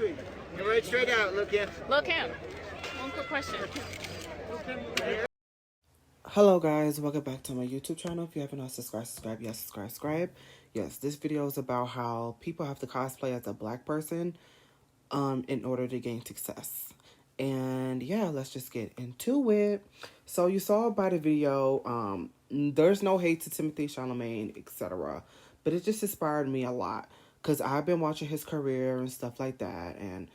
street. Go right straight out. Look in. Look him. One quick question. Hello guys, welcome back to my YouTube channel. If you haven't subscribe, yes, subscribe. Yes, this video is about how people have to cosplay as a black person in order to gain success. And yeah, let's just get into it. So you saw by the video, there's no hate to Timothy Chalamet, etc. But it just inspired me a lot because I've been watching his career and stuff like that. And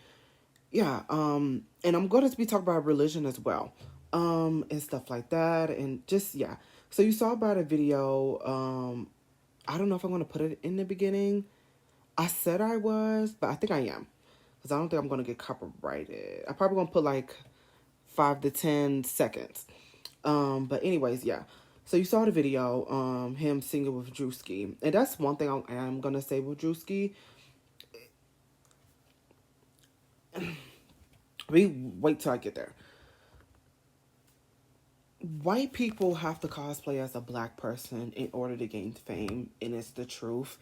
yeah, and I'm going to be talking about religion as well. And stuff like that, and just, yeah. So you saw by the video, I don't know if I'm going to put it in the beginning. I said I was, but I think I am. Because I don't think I'm going to get copyrighted. I'm probably going to put like 5 to 10 seconds. But anyways, yeah. So you saw the video, him singing with Drewski. And that's one thing I am going to say with Drewski. Wait till I get there. White people have to cosplay as a black person in order to gain fame, and it's the truth.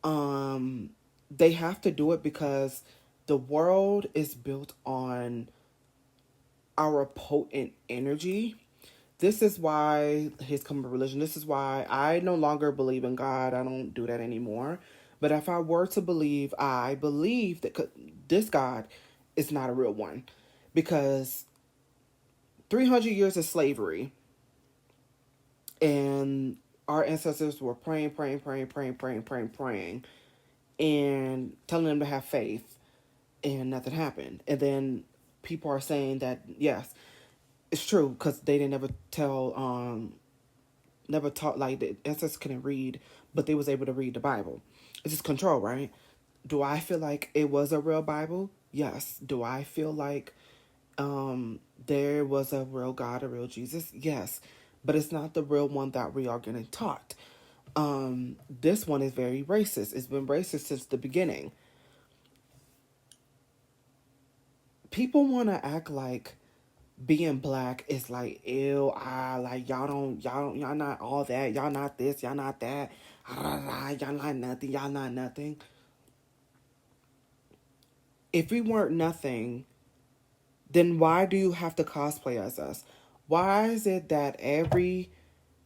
They have to do it because the world is built on our potent energy. This is why his coming religion. This is why I no longer believe in God. I don't do that anymore. But if I were to believe, I believe that this God is not a real one, because 300 years of slavery, and our ancestors were praying, and telling them to have faith, and nothing happened. And then people are saying that, yes, it's true, because they didn't never taught, like, the ancestors couldn't read, but they was able to read the Bible. It's just control, right? Do I feel like it was a real Bible? Yes. Do I feel like there was a real God, a real Jesus? Yes. But it's not the real one that we are getting taught. This one is very racist. It's been racist since the beginning. People want to act like being black is like, ew, like y'all not all that. Y'all not this, y'all not that. Y'all not nothing, y'all not nothing. If we weren't nothing, then why do you have to cosplay as us? Why is it that every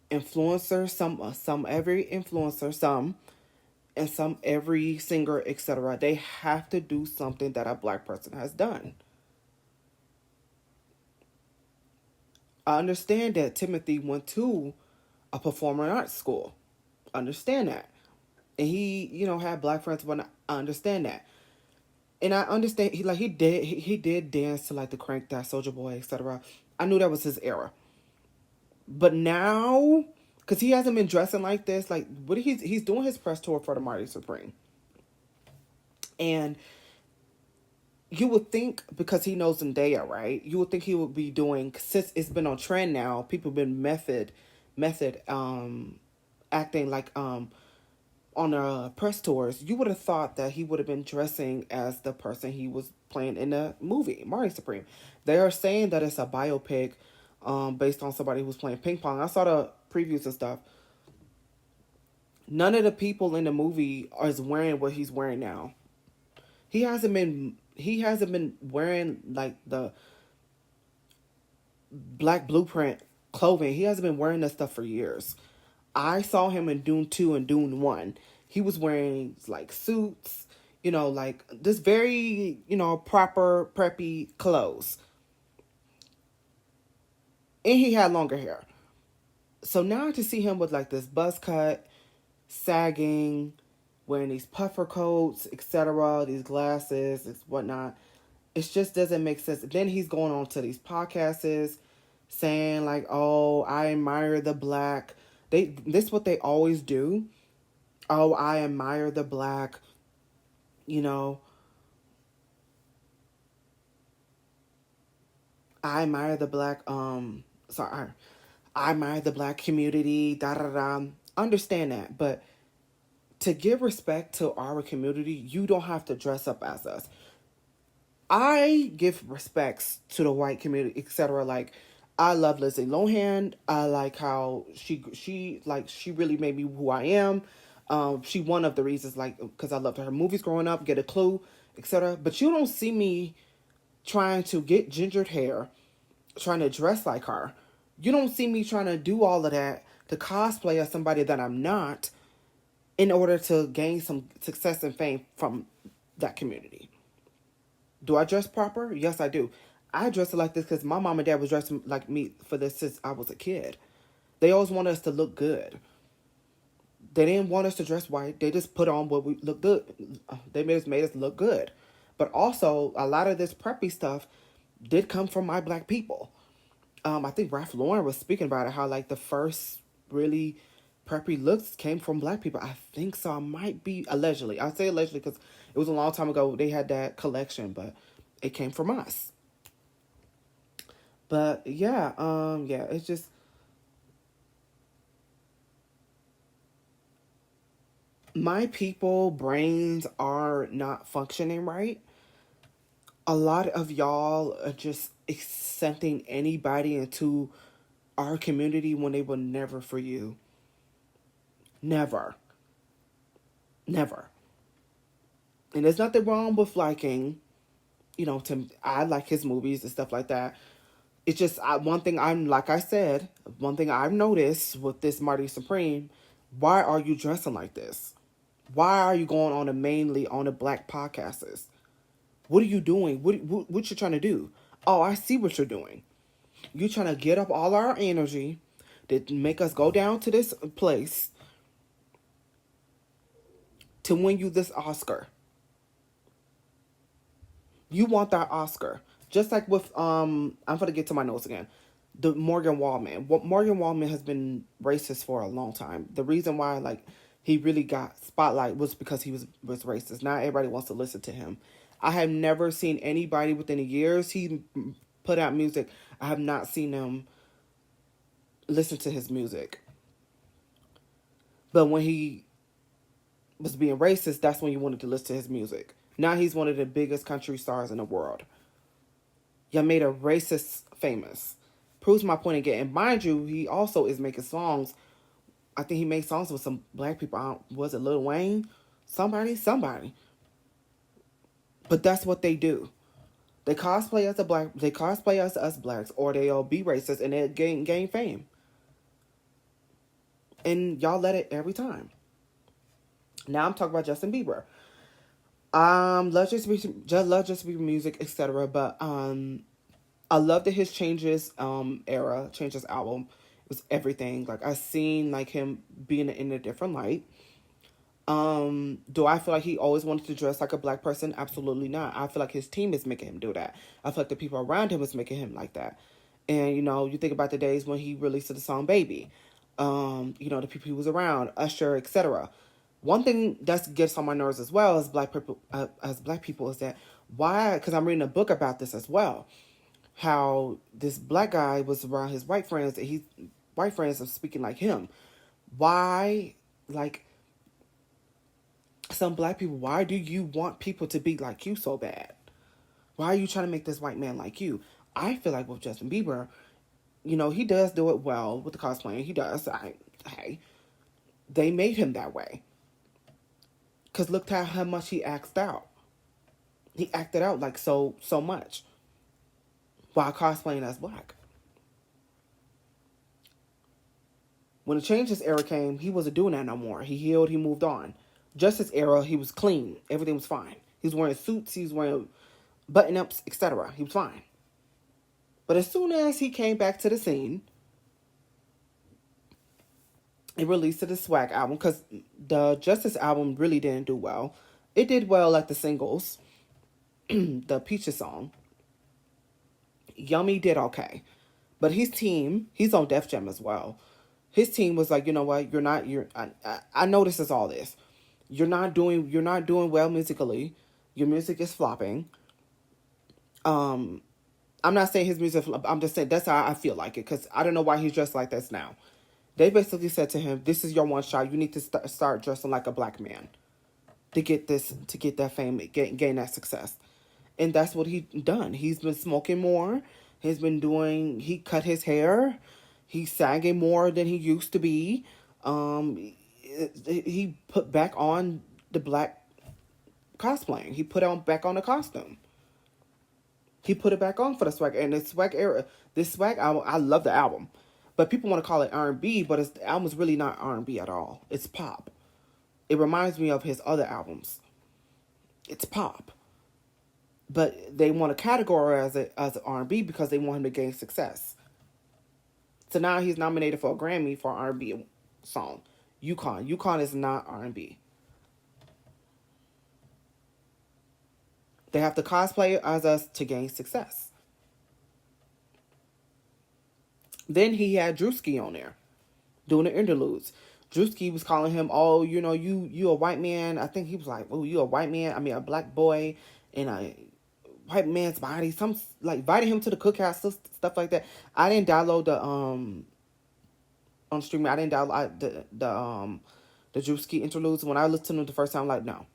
influencer, every singer, etc., they have to do something that a black person has done? I understand that Timothy went to a performing arts school. I understand that. And he, had black friends, but I understand that. And I understand he did dance to like the Crank That Soulja Boy, etc. I knew that was his era. But now, because he hasn't been dressing like this, like he's doing his press tour for the Marty Supreme. And you would think, because he knows Zendaya, right? You would think he would be doing, since it's been on trend now, people have been method acting like on press tours. You would have thought that he would have been dressing as the person he was playing in the movie, Marty Supreme. They are saying that it's a biopic based on somebody who's playing ping pong. I saw the previews and stuff. None of the people in the movie is wearing what he's wearing now. He hasn't been wearing like the Black Blueprint clothing. He hasn't been wearing that stuff for years. I saw him in Dune 2 and Dune 1. He was wearing like suits, like this very, proper, preppy clothes. And he had longer hair. So now to see him with like this buzz cut, sagging, wearing these puffer coats, etc., these glasses, and whatnot, it just doesn't make sense. Then he's going on to these podcasts saying like, oh, I admire the black. This is what they always do. Oh, I admire the black, I admire the black, I admire the black community, Understand that, but to give respect to our community, you don't have to dress up as us. I give respects to the white community, etc. Like, I love Lindsay Lohan. I like how she really made me who I am. She one of the reasons, like, because I loved her movies growing up, Get a Clue, etc. But you don't see me trying to get gingered hair, trying to dress like her. You don't see me trying to do all of that to cosplay as somebody that I'm not in order to gain some success and fame from that community. Do I dress proper? Yes, I do. I dress like this because my mom and dad was dressing like me for this since I was a kid. They always wanted us to look good. They didn't want us to dress white. They just put on what we look good. They made us look good. But also, a lot of this preppy stuff did come from my black people. I think Ralph Lauren was speaking about it, how like the first really preppy looks came from black people. I think so. I might be allegedly. I say allegedly because it was a long time ago. They had that collection, but it came from us. But yeah, it's just my people brains are not functioning right. A lot of y'all are just accepting anybody into our community when they were never for you. Never. Never. And there's nothing wrong with liking, I like his movies and stuff like that. It's just one thing I've noticed with this Marty Supreme, why are you dressing like this? Why are you going on mainly on the black podcasters? What are you doing? What you trying to do? Oh, I see what you're doing. You're trying to get up all our energy to make us go down to this place to win you this Oscar. You want that Oscar. Just like with, I'm going to get to my notes again. The Morgan Wallen. Morgan Wallen has been racist for a long time. The reason why, like, he really got spotlight was because he was racist. Not everybody wants to listen to him. I have never seen anybody within the years he put out music. I have not seen them listen to his music. But when he was being racist, that's when you wanted to listen to his music. Now he's one of the biggest country stars in the world. Y'all made a racist famous. Proves my point again. And mind you, he also is making songs. I think he made songs with some black people. Was it Lil Wayne? Somebody. But that's what they do. They cosplay as They cosplay as us blacks, or they'll be racist and they gain fame. And y'all let it every time. Now I'm talking about Justin Bieber. Love Justin Bieber music, etc. But I love that his Changes Changes album was everything. Like I seen like him being in a different light. Do I feel like he always wanted to dress like a black person? Absolutely not. I feel like his team is making him do that. I feel like the people around him is making him like that. And, you think about the days when he released the song Baby. The people he was around, Usher, etc. One thing that gets on my nerves as well as black people is that why, because I'm reading a book about this as well, how this black guy was around his white friends and white friends are speaking like him. Why, like, some black people, why do you want people to be like you so bad? Why are you trying to make this white man like you? I feel like with Justin Bieber, he does do it well with the cosplaying. He does. They made him that way. Because look at how much he acted out. He acted out like so much while cosplaying as black. When the Changes era came, he wasn't doing that no more. He healed, he moved on. Justice era, he was clean. Everything was fine. He was wearing suits, he was wearing button-ups, etc. He was fine. But as soon as he came back to the scene, he released the Swag album, because the Justice album really didn't do well. It did well at the singles. The Peaches song. Yummy did okay. But his team, he's on Def Jam as well. His team was like, you know what, I noticed this all this. You're not doing well musically. Your music is flopping. I'm not saying his music, I'm just saying that's how I feel like it, because I don't know why he's dressed like this now. They basically said to him, this is your one shot. You need to start dressing like a black man to get that fame, gain that success. And that's what he's done. He's been smoking more. He cut his hair. He's sagging more than he used to be. he put back on the black cosplaying. He put back on the costume. He put it back on for the swag. And the swag era, this swag album, I love the album. But people want to call it R&B, but the album's really not R&B at all. It's pop. It reminds me of his other albums. It's pop. But they want to categorize it as R&B because they want him to gain success. So now he's nominated for a Grammy for an R&B song. Yukon. Yukon is not R&B. They have to cosplay as us to gain success. Then he had Drewski on there doing the interludes. Drewski was calling him, oh, you know, you a white man. I think he was like, oh, you a white man. I mean, a black boy in a white man's body. Some like inviting him to the cookout, stuff like that. I didn't download the on streaming. I didn't download the Drewski interludes. When I listened to them the first time, I'm like, no.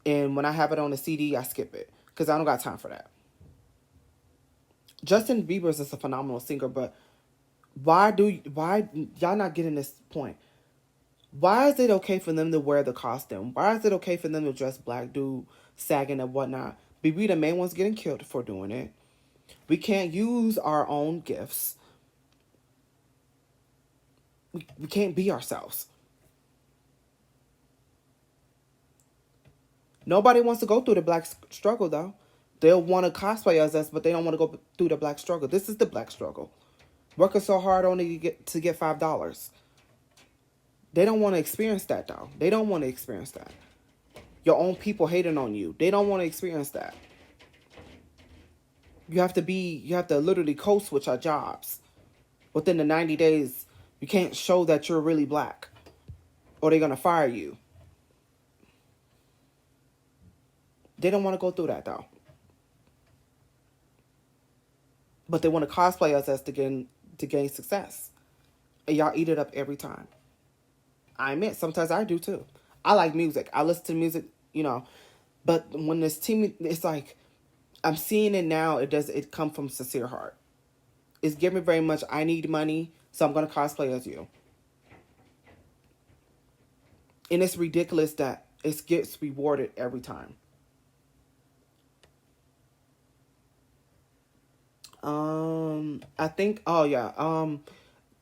And when I have it on the CD, I skip it because I don't got time for that. Justin Bieber is a phenomenal singer, but why y'all not getting this point? Why is it okay for them to wear the costume? Why is it okay for them to dress black, do sagging and whatnot? But we the main ones getting killed for doing it. We can't use our own gifts. We can't be ourselves. Nobody wants to go through the black struggle, though. They'll want to cosplay as us, but they don't want to go through the black struggle. This is the black struggle. Working so hard only to get $5. They don't want to experience that, though. They don't want to experience that. Your own people hating on you. They don't want to experience that. You have to literally code switch our jobs. Within the 90 days, you can't show that you're really black, or they're going to fire you. They don't want to go through that, though. But they want to cosplay us to gain success. And y'all eat it up every time. I admit, sometimes I do too. I like music. I listen to music, you know. But when this team, it's like, I'm seeing it now. It come from sincere heart. It's giving very much, I need money, so I'm going to cosplay as you. And it's ridiculous that it gets rewarded every time. I think,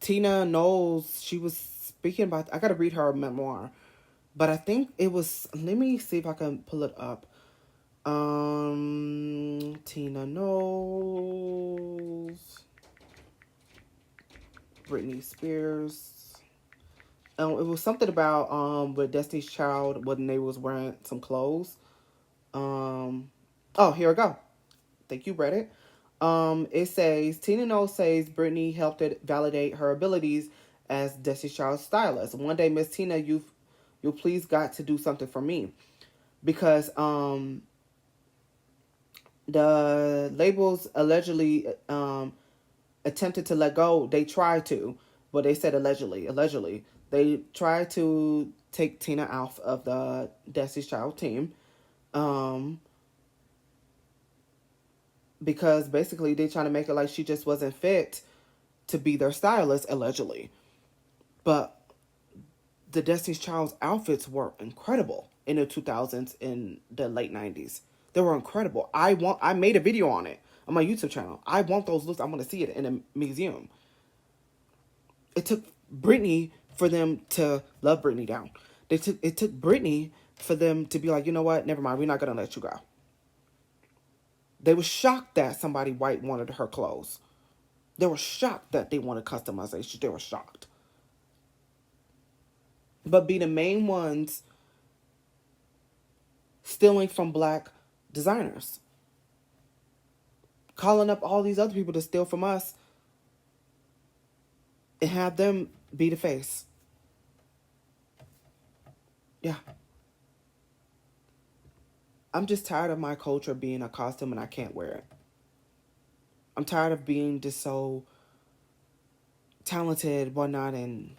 Tina Knowles, she was speaking about, I gotta read her memoir, but I think it was, let me see if I can pull it up. Tina Knowles, Britney Spears. It was something about, with Destiny's Child when they was wearing some clothes. Here we go. Thank you, Reddit. It says, Tina Knowles says Britney helped it validate her abilities as Destiny's Child's stylist. One day, Miss Tina, you please got to do something for me. Because, the labels allegedly, attempted to let go. They tried to, but they said allegedly. They tried to take Tina out of the Destiny's Child team. Because basically they're trying to make it like she just wasn't fit to be their stylist, allegedly. But the Destiny's Child's outfits were incredible in the 2000s and the late 90s. They were incredible. I made a video on it on my YouTube channel. I want those looks. I want to see it in a museum. It took Britney for them to love Britney down. It took Britney for them to be like, you know what? Never mind. We're not going to let you go. They were shocked that somebody white wanted her clothes. They were shocked that they wanted customization. They were shocked. But be the main ones stealing from black designers. Calling up all these other people to steal from us and have them be the face. Yeah. I'm just tired of my culture being a costume and I can't wear it. I'm tired of being just so talented, whatnot, and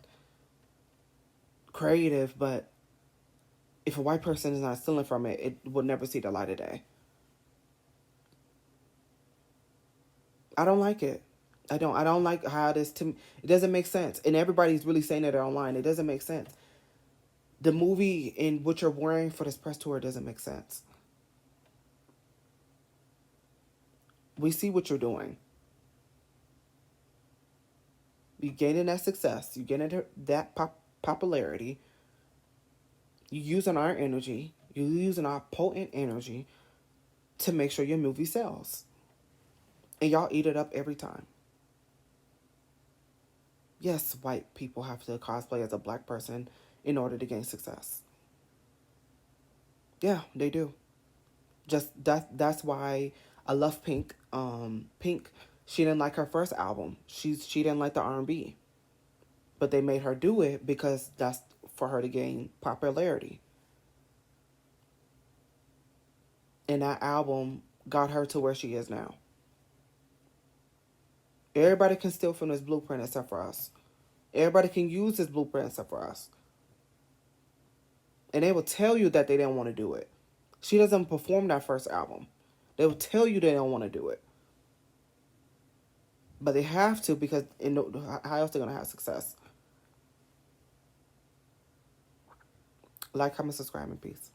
creative, but if a white person is not stealing from it, it will never see the light of day. I don't like it. I don't like how it is to me. It doesn't make sense. And everybody's really saying it online. It doesn't make sense. The movie and what you're wearing for this press tour doesn't make sense. We see what you're doing. You're gaining that success. You're getting that popularity. You're using our energy. You're using our potent energy to make sure your movie sells. And y'all eat it up every time. Yes, white people have to cosplay as a black person in order to gain success. Yeah, they do. Just that's why I love Pink. Pink, she didn't like her first album. She didn't like the R&B. But they made her do it because that's for her to gain popularity. And that album got her to where she is now. Everybody can steal from this blueprint except for us. Everybody can use this blueprint except for us. And they will tell you that they didn't want to do it. She doesn't perform that first album. They will tell you they don't want to do it. But they have to because how else are they going to have success? Like, comment, subscribe, and peace.